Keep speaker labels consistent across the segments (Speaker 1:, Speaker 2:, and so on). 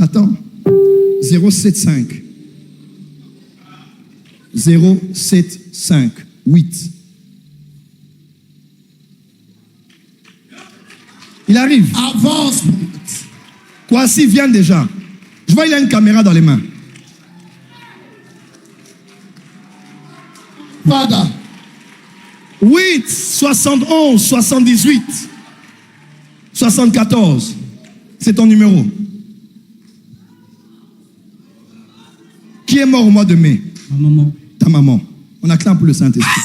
Speaker 1: Attends. 075. 075. 8. Il arrive.
Speaker 2: Avance.
Speaker 1: Kwasi vient déjà. Je vois, il a une caméra dans les mains.
Speaker 2: Father.
Speaker 1: 8, 71, 78, 74. C'est ton numéro. Qui est mort au mois de mai?
Speaker 3: Ma maman.
Speaker 1: Ta maman. On acclame pour le Saint-Esprit.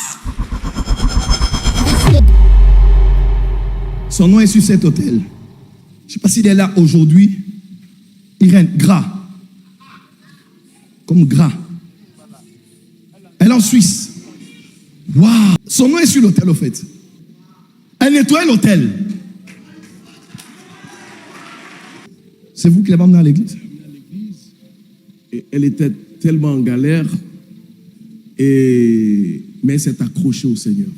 Speaker 1: Son nom est sur cet hôtel. Je ne sais pas s'il est là aujourd'hui. Irène, gras. Comme gras. Elle est en Suisse. Waouh! Son nom est sur l'hôtel, au fait. Elle nettoie l'hôtel. C'est vous qui l'avez emmenée à l'église?
Speaker 4: Et elle était tellement en galère, mais elle s'est accrochée au Seigneur.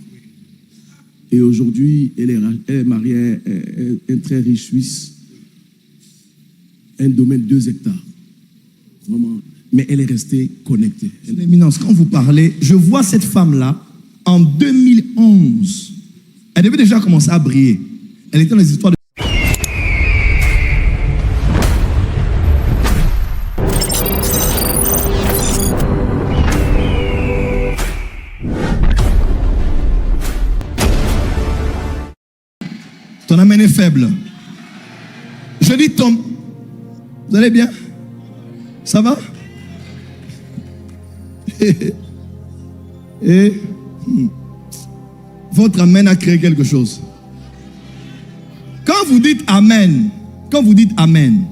Speaker 4: Et aujourd'hui, elle est mariée à un très riche Suisse, un domaine de 2 hectares. Vraiment. Mais elle est restée connectée.
Speaker 1: Son éminence, quand vous parlez, je vois cette femme-là en 2011. Elle devait déjà commencer à briller. Elle était dans les histoires de... Ton amène est faible. Je dis Tom, vous allez bien? Ça va? Et votre amen a créé quelque chose. Quand vous dites amen, quand vous dites amen,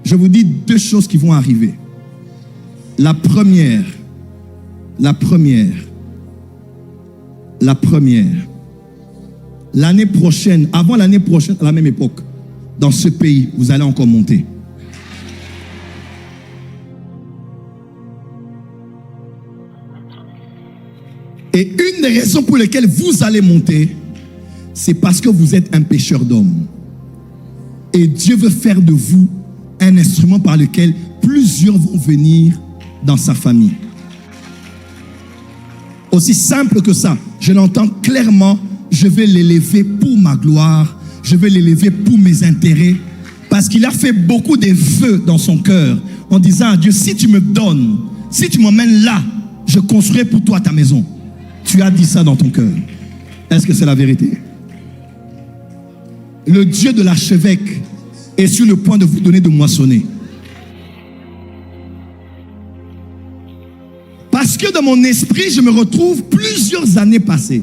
Speaker 1: je vous dis 2 choses qui vont arriver. La première, l'année prochaine, avant l'année prochaine, à la même époque, dans ce pays, vous allez encore monter. Et une des raisons pour lesquelles vous allez monter, c'est parce que vous êtes un pécheur d'hommes. Et Dieu veut faire de vous un instrument par lequel plusieurs vont venir dans sa famille. Aussi simple que ça, je l'entends clairement, je vais l'élever pour ma gloire, je vais l'élever pour mes intérêts, parce qu'il a fait beaucoup de vœux dans son cœur, en disant à Dieu, si tu me donnes, si tu m'emmènes là, je construirai pour toi ta maison. Tu as dit ça dans ton cœur. Est-ce que c'est la vérité? Le Dieu de l'archevêque est sur le point de vous donner de moissonner. Parce que dans mon esprit, je me retrouve plusieurs années passées.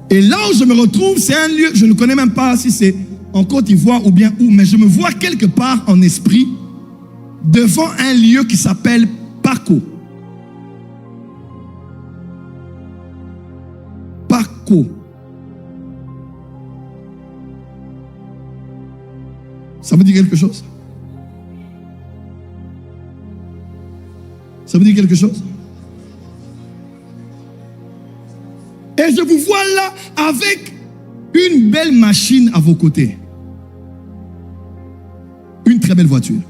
Speaker 1: Et là où je me retrouve, c'est un lieu, je ne connais même pas si c'est en Côte d'Ivoire ou bien où, mais je me vois quelque part en esprit devant un lieu qui s'appelle Paco. Paco. Ça vous dit quelque chose? Ça vous dit quelque chose? Et je vous vois là avec une belle machine à vos côtés. Une très belle voiture.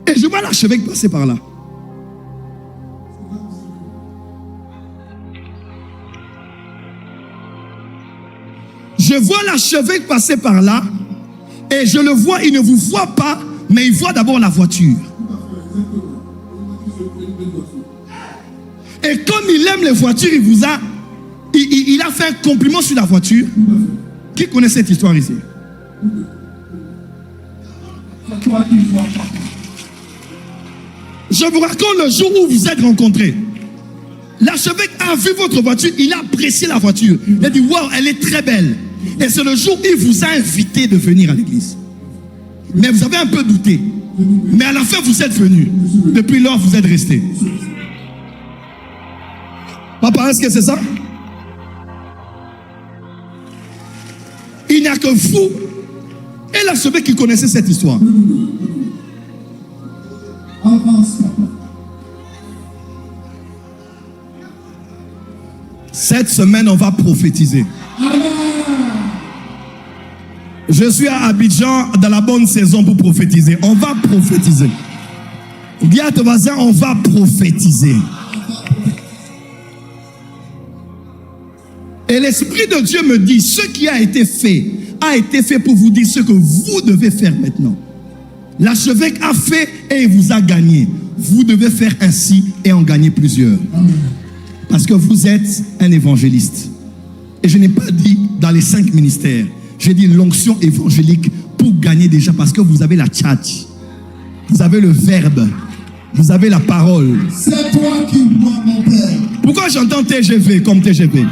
Speaker 1: Et je vois l'archevêque passer par là. Je vois l'archevêque passer par là et je le vois, il ne vous voit pas, mais il voit d'abord la voiture. Et comme il aime les voitures, il a fait un compliment sur la voiture. Qui connaît cette histoire ici? Je vous raconte le jour où vous êtes rencontrés. L'archevêque a vu votre voiture, il a apprécié la voiture. Il a dit, waouh, elle est très belle. Et c'est le jour où il vous a invité de venir à l'église. Mais vous avez un peu douté. Mais à la fin, vous êtes venu. Depuis lors, vous êtes resté. Papa, est-ce que c'est ça? Il n'y a que vous et l'archevêque qui connaissait cette histoire. Cette semaine, on va prophétiser. Je suis à Abidjan dans la bonne saison pour prophétiser. On va prophétiser. Dis à ton voisin, on va prophétiser. Et l'Esprit de Dieu me dit, ce qui a été fait pour vous dire ce que vous devez faire maintenant. L'archevêque a fait et il vous a gagné. Vous devez faire ainsi et en gagner plusieurs. Parce que vous êtes un évangéliste. Et je n'ai pas dit dans les 5 ministères. J'ai dit l'onction évangélique pour gagner déjà. Parce que vous avez la tchatch. Vous avez le verbe. Vous avez la parole.
Speaker 2: C'est toi qui vois mon père.
Speaker 1: Pourquoi j'entends TGV comme TGV?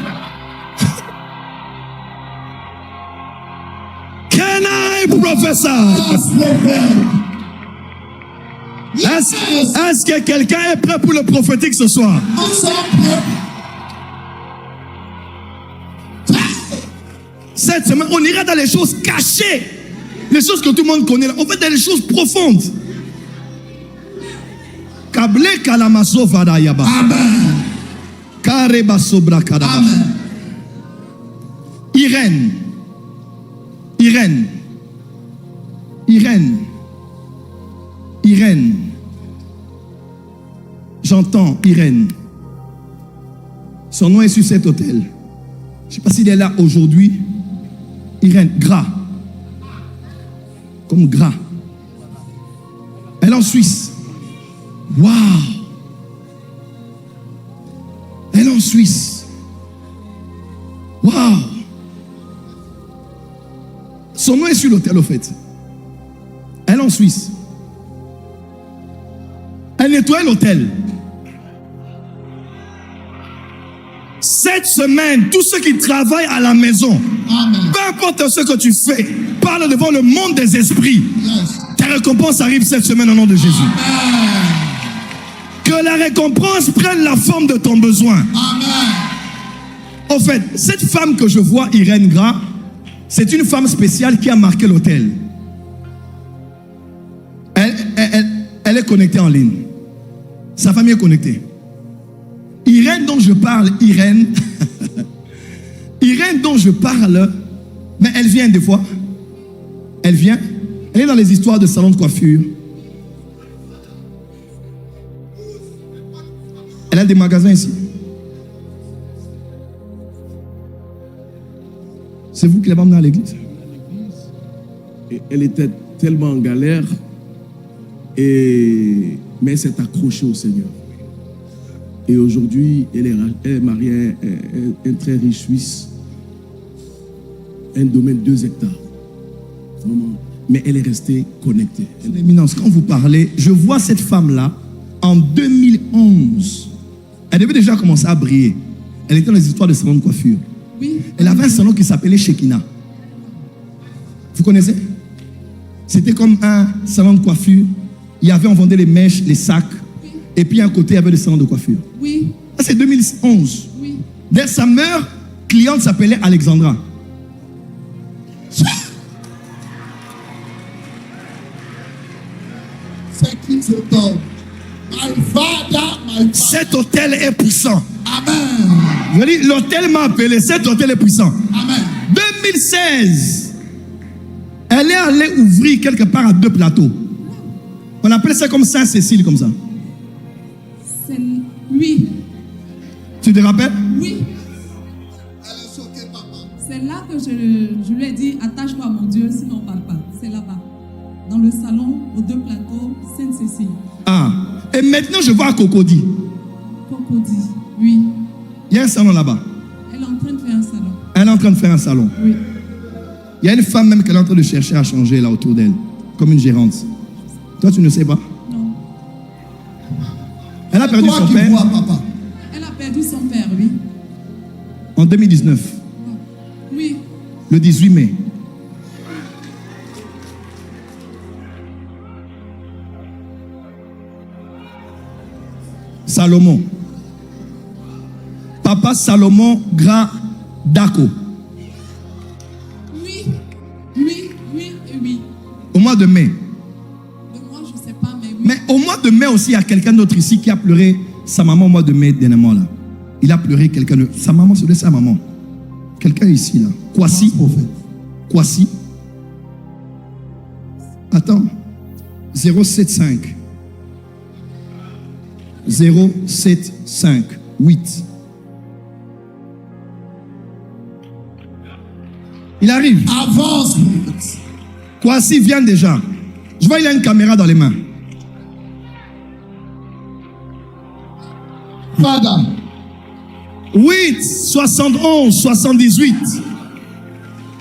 Speaker 1: Can I prophesy? Est-ce que quelqu'un est prêt pour le prophétique ce soir? Cette semaine, on ira dans les choses cachées. Les choses que tout le monde connaît. On va dans les choses profondes. Kable kalamaso vadayaba.
Speaker 2: Amen.
Speaker 1: Kareba sobra kadaba.
Speaker 2: Amen.
Speaker 1: Irène. J'entends Irène. Son nom est sur cet hôtel. Je ne sais pas s'il est là aujourd'hui. Irène, gras. Comme gras. Elle est en Suisse. Waouh! Elle est en Suisse. Waouh! Son nom est sur l'hôtel, au fait. Elle est en Suisse. Elle nettoie l'hôtel. Cette semaine, tous ceux qui travaillent à la maison,
Speaker 2: Amen.
Speaker 1: peu importe ce que tu fais, parle devant le monde des esprits.
Speaker 2: Yes.
Speaker 1: Ta récompense arrive cette semaine au nom de Jésus.
Speaker 2: Amen.
Speaker 1: Que la récompense prenne la forme de ton besoin.
Speaker 2: Amen.
Speaker 1: En fait, cette femme que je vois, Irène Gras, c'est une femme spéciale qui a marqué l'hôtel. Elle est connectée en ligne. Sa famille est connectée. Irène dont je parle, Irène dont je parle, mais elle vient des fois. Elle vient. Elle est dans les histoires de salon de coiffure. Elle a des magasins ici. C'est vous qui l'avez emmenée à l'église?
Speaker 4: Et elle était tellement en galère, mais elle s'est accrochée au Seigneur. Et aujourd'hui, elle est mariée à un très riche Suisse, un domaine de 2 hectares. Vraiment. Mais elle est restée connectée.
Speaker 1: Son éminence, quand vous parlez, je vois cette femme-là en 2011. Elle devait déjà commencer à briller. Elle était dans les histoires de salon de coiffure.
Speaker 2: Oui.
Speaker 1: Elle avait un salon qui s'appelait Shekina. Vous connaissez? C'était comme un salon de coiffure. Il y avait, on vendait les mèches, les sacs. Et puis à côté, il y avait le salon de coiffure.
Speaker 2: Oui.
Speaker 1: Ça, c'est 2011.
Speaker 2: Oui.
Speaker 1: Dès sa mère, cliente s'appelait Alexandra.
Speaker 2: C'est qui cet homme? My father, my father.
Speaker 1: Cet hôtel est puissant.
Speaker 2: Amen.
Speaker 1: Je dis, l'hôtel m'a appelé, cet hôtel est puissant.
Speaker 2: Amen.
Speaker 1: 2016, elle est allée ouvrir quelque part à 2 plateaux. On appelle ça comme Saint-Cécile, comme ça.
Speaker 2: C'est lui.
Speaker 1: Tu te rappelles?
Speaker 2: Oui. Elle est choquée, papa. C'est là que je lui ai dit, attache-toi à mon Dieu, sinon on ne parle pas. C'est là-bas. Dans le salon, aux 2 plateaux, Sainte-Cécile.
Speaker 1: Ah. Et maintenant, je vois à Cocody.
Speaker 2: Cocody, oui.
Speaker 1: Il y a un salon là-bas.
Speaker 2: Elle est en train de faire un salon.
Speaker 1: Elle est en train de faire un salon.
Speaker 2: Oui.
Speaker 1: Il y a une femme même qu'elle est en train de chercher à changer là autour d'elle, comme une gérante. Toi, tu ne sais pas?
Speaker 2: Non.
Speaker 1: Elle a perdu
Speaker 2: Toi
Speaker 1: son
Speaker 2: qui
Speaker 1: père
Speaker 2: vois, papa. Elle a perdu son père, oui.
Speaker 1: en 2019,
Speaker 2: Oui.
Speaker 1: le 18 mai. Salomon. Papa Salomon Grand Dako.
Speaker 2: Oui. Oui, oui et oui.
Speaker 1: Au mois de mai.
Speaker 2: Le mois, je ne sais pas, mais oui.
Speaker 1: Mais au mois de mai aussi, il y a quelqu'un d'autre ici qui a pleuré sa maman au mois de mai dernièrement là. Il a pleuré quelqu'un de... Sa maman, c'est de sa maman. Quelqu'un ici, là. Kwasi. Kwasi. Attends. 075. 075. 8. Il arrive.
Speaker 3: Avance.
Speaker 1: Kwasi vient déjà. Je vois, il a une caméra dans les mains.
Speaker 3: Father.
Speaker 1: 8, 71, 78,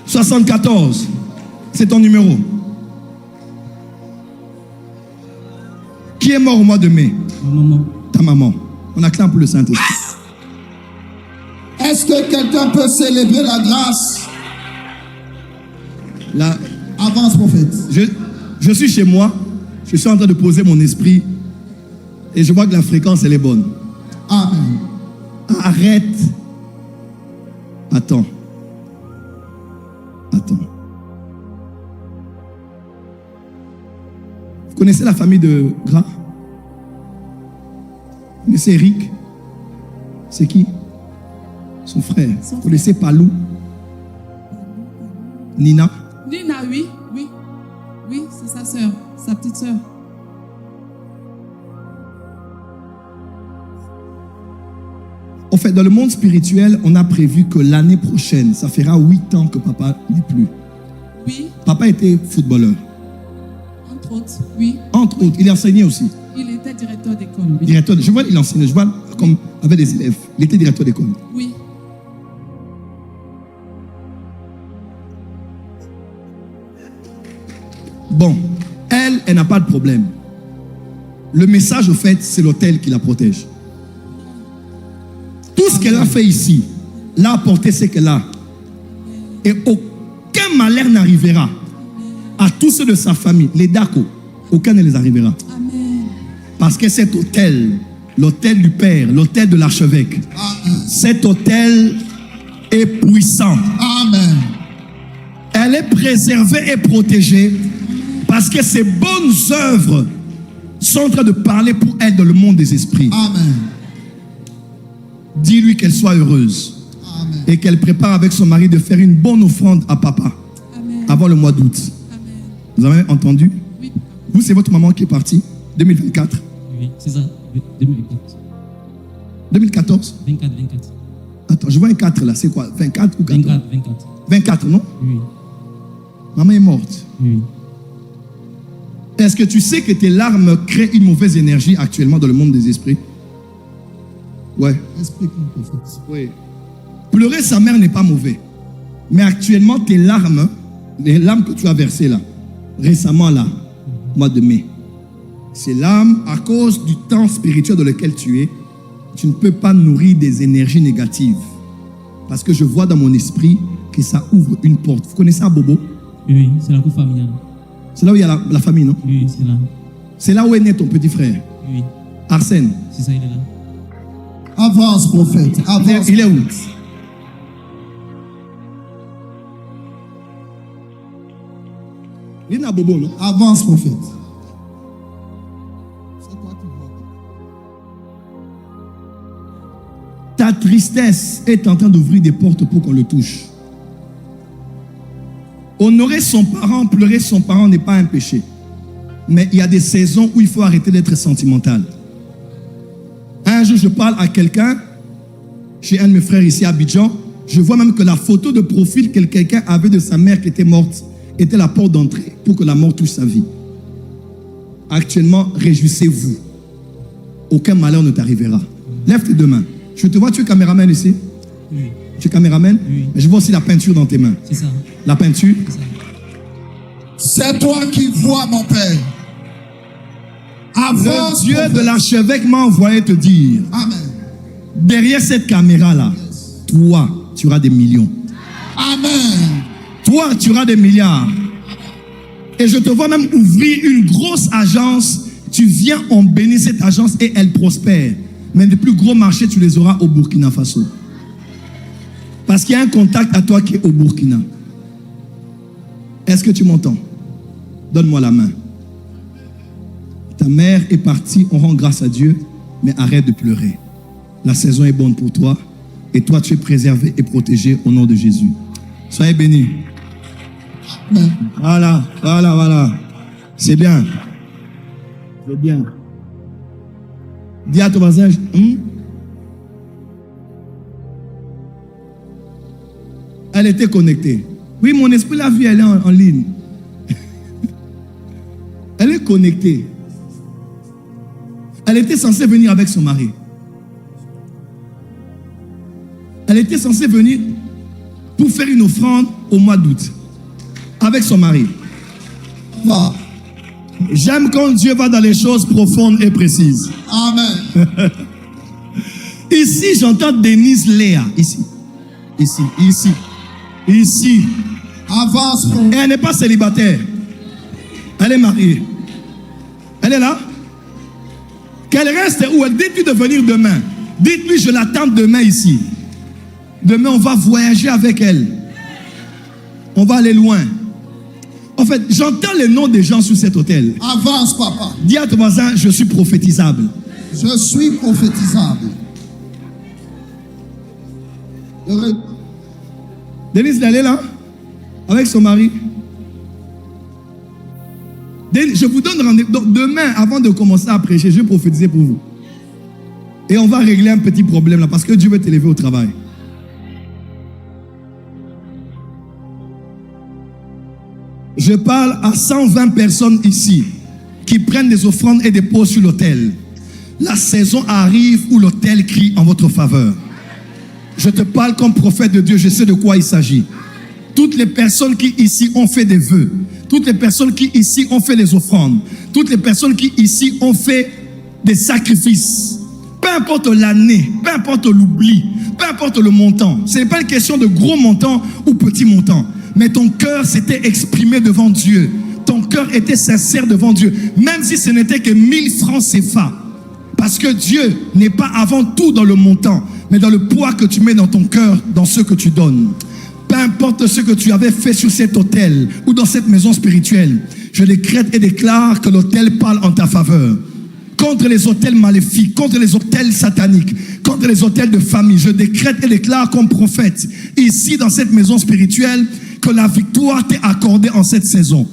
Speaker 1: 74. C'est ton numéro. Qui est mort au mois de mai?
Speaker 5: Ma maman.
Speaker 1: Ta maman. On acclame pour le Saint-Esprit.
Speaker 3: Est-ce que quelqu'un peut célébrer la grâce?
Speaker 1: Là,
Speaker 3: Avance, prophète.
Speaker 1: je suis chez moi. Je suis en train de poser mon esprit. Et je vois que la fréquence, elle est bonne.
Speaker 3: Amen.
Speaker 1: Arrête. Attends. Attends. Vous connaissez la famille de Gras? Vous connaissez Eric? C'est qui? Son frère. Vous connaissez Palou? Nina?
Speaker 2: Nina, oui, oui. Oui, c'est sa sœur, sa petite sœur.
Speaker 1: En fait, dans le monde spirituel, on a prévu que l'année prochaine, ça fera 8 ans que papa n'est plus.
Speaker 2: Oui,
Speaker 1: Papa était footballeur.
Speaker 2: entre autres, oui.
Speaker 1: Entre autres, il enseignait aussi.
Speaker 2: Il était directeur d'école, oui.
Speaker 1: Directeur, je vois, il enseignait, je vois comme avec des élèves. Il était directeur d'école.
Speaker 2: Oui.
Speaker 1: Bon, elle n'a pas de problème. Le message, au fait, c'est l'autel qui la protège. Tout ce qu'elle a fait ici, l'a apporté ce qu'elle a. Et aucun malheur n'arrivera à tous ceux de sa famille, les Dako, aucun ne les arrivera.
Speaker 2: Amen.
Speaker 1: Parce que cet autel, l'autel du Père, l'autel de l'archevêque, cet autel est puissant.
Speaker 3: Amen.
Speaker 1: Elle est préservée et protégée parce que ses bonnes œuvres sont en train de parler pour elle dans le monde des esprits.
Speaker 3: Amen.
Speaker 1: Dis-lui qu'elle soit heureuse
Speaker 3: Amen.
Speaker 1: et qu'elle prépare avec son mari de faire une bonne offrande à papa
Speaker 2: Amen.
Speaker 1: avant le mois d'août.
Speaker 2: Amen.
Speaker 1: Vous avez entendu?
Speaker 2: Oui.
Speaker 1: Vous, c'est votre maman qui est partie 2024,
Speaker 5: Oui, c'est ça. 2024.
Speaker 1: 2014.
Speaker 5: 24, 24.
Speaker 1: Attends, je vois un 4 là, c'est quoi? 24 ou 14?
Speaker 5: 24, 24.
Speaker 1: 24, non?
Speaker 5: Oui,
Speaker 1: Maman est morte.
Speaker 5: oui.
Speaker 1: Est-ce que tu sais que tes larmes créent une mauvaise énergie actuellement dans le monde des esprits? Ouais.
Speaker 3: Explique-nous, prophète.
Speaker 1: Oui. Pleurer sa mère n'est pas mauvais. Mais actuellement, tes larmes, les larmes que tu as versées là, récemment là, mois de mai, ces larmes, à cause du temps spirituel dans lequel tu es, tu ne peux pas nourrir des énergies négatives. Parce que je vois dans mon esprit que ça ouvre une porte. Vous connaissez Abobo?
Speaker 5: Oui, c'est la coupe familiale.
Speaker 1: C'est là où il y a la famille, non?
Speaker 5: Oui, c'est là.
Speaker 1: C'est là où est né ton petit frère,
Speaker 5: Oui,
Speaker 1: Arsène.
Speaker 5: c'est ça, il est là.
Speaker 3: Avance, prophète. Avance.
Speaker 1: Il est où? Il est né à Bobo, non?
Speaker 3: Avance, prophète.
Speaker 1: Ta tristesse est en train d'ouvrir des portes pour qu'on le touche. Honorer son parent, pleurer son parent n'est pas un péché. Mais il y a des saisons où il faut arrêter d'être sentimental. Un jour, je parle à quelqu'un, chez un de mes frères ici à Abidjan, je vois même que la photo de profil que quelqu'un avait de sa mère qui était morte était la porte d'entrée pour que la mort touche sa vie. Actuellement, réjouissez-vous. Aucun malheur ne t'arrivera. Lève tes deux mains. Je te vois, tu es caméraman ici?
Speaker 5: Oui,
Speaker 1: Tu es caméraman?
Speaker 5: Oui.
Speaker 1: Mais je vois aussi la peinture dans tes mains.
Speaker 5: c'est ça.
Speaker 1: La peinture?
Speaker 5: C'est ça.
Speaker 3: C'est toi qui vois, mon Père. Avance,
Speaker 1: Le Dieu
Speaker 3: prophète.
Speaker 1: de l'archevêque m'a envoyé te dire,
Speaker 3: Amen.
Speaker 1: derrière cette caméra-là, toi, tu auras des millions.
Speaker 3: Amen.
Speaker 1: Toi, tu auras des milliards. Et je te vois même ouvrir une grosse agence. Tu viens en bénir cette agence et elle prospère. Mais les plus gros marchés, tu les auras au Burkina Faso. Parce qu'il y a un contact à toi qui est au Burkina. Est-ce que tu m'entends? Donne-moi la main. Ta mère est partie, on rend grâce à Dieu, mais arrête de pleurer. La saison est bonne pour toi. Et toi, tu es préservé et protégé au nom de Jésus. Soyez bénis.
Speaker 3: Amen.
Speaker 1: Voilà, voilà, voilà. C'est bien. C'est bien. Dis à ton voisin, Elle était connectée. Oui, mon esprit l'a vue, elle est en ligne. Elle est connectée. Elle était censée venir avec son mari. Elle était censée venir pour faire une offrande au mois d'août avec son mari.
Speaker 3: Va.
Speaker 1: J'aime quand Dieu va dans les choses profondes et précises.
Speaker 3: Amen.
Speaker 1: Ici, j'entends Denise Léa. Ici. Ici. Ici. Ici.
Speaker 3: Avance.
Speaker 1: Et elle n'est pas célibataire. Elle est mariée. Elle est là. Qu'elle reste où? Dites-lui de venir demain. Dites-lui, je l'attends demain ici. Demain, on va voyager avec elle. On va aller loin. En fait, j'entends les noms des gens sur cet hôtel.
Speaker 3: Avance, papa.
Speaker 1: Dis à ton voisin, je suis prophétisable.
Speaker 3: Je suis prophétisable.
Speaker 1: Denise, elle est là avec son mari. Je vous donne rendez-vous. Donc, demain, avant de commencer à prêcher, je vais prophétiser pour vous. Et on va régler un petit problème là, parce que Dieu veut t'élever au travail. Je parle à 120 personnes ici qui prennent des offrandes et des posent sur l'autel. La saison arrive où l'autel crie en votre faveur. Je te parle comme prophète de Dieu, je sais de quoi il s'agit. Toutes les personnes qui ici ont fait des vœux, toutes les personnes qui ici ont fait des offrandes, toutes les personnes qui ici ont fait des sacrifices, peu importe l'année, peu importe l'oubli, peu importe le montant, ce n'est pas une question de gros montant ou petit montant, mais ton cœur s'était exprimé devant Dieu, ton cœur était sincère devant Dieu, même si ce n'était que 1000 francs CFA, parce que Dieu n'est pas avant tout dans le montant, mais dans le poids que tu mets dans ton cœur, dans ce que tu donnes. Peu importe ce que tu avais fait sur cet autel ou dans cette maison spirituelle, je décrète et déclare que l'autel parle en ta faveur. Contre les autels maléfiques, contre les autels sataniques, contre les autels de famille, je décrète et déclare comme prophète, ici dans cette maison spirituelle, que la victoire t'est accordée en cette saison.